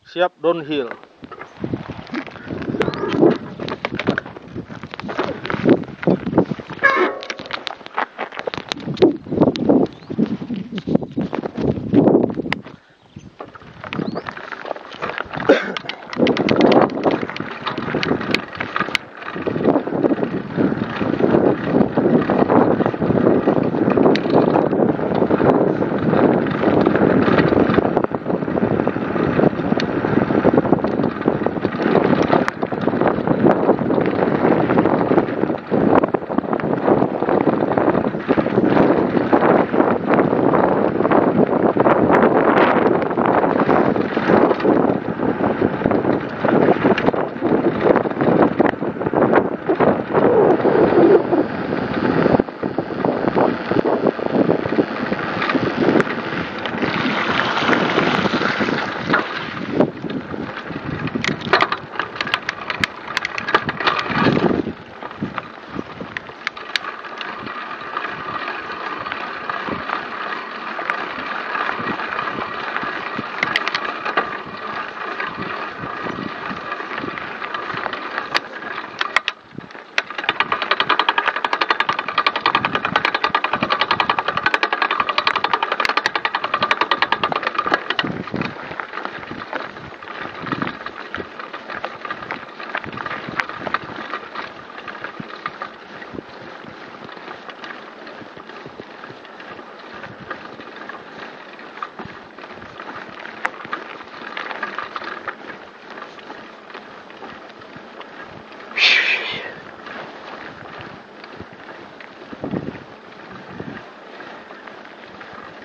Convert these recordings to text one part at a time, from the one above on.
siap downhill.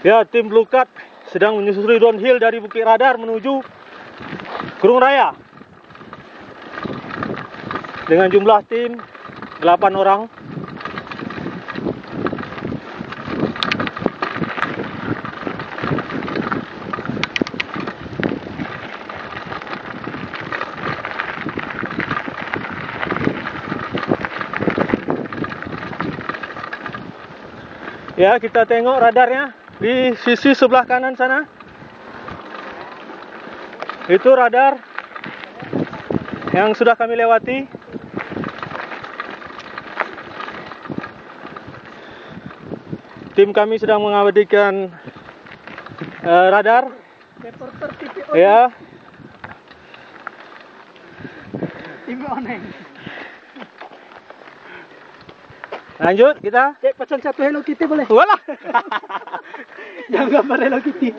Ya, tim Blue Cat sedang menyusuri downhill dari Bukit Radar menuju Gunung Raya. Dengan jumlah tim 8 orang. Ya, kita tengok radarnya di sisi sebelah kanan sana. Itu radar yang sudah kami lewati. Tim kami sedang mengabadikan radar. Reporter TV Ya. TV Oneng. Lanjut kita. Dek, pesan satu Hello Kitty boleh? Walah. Yang gambar Hello Kitty.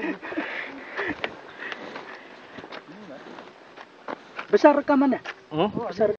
Besar rekamannya? Hmm? Besar.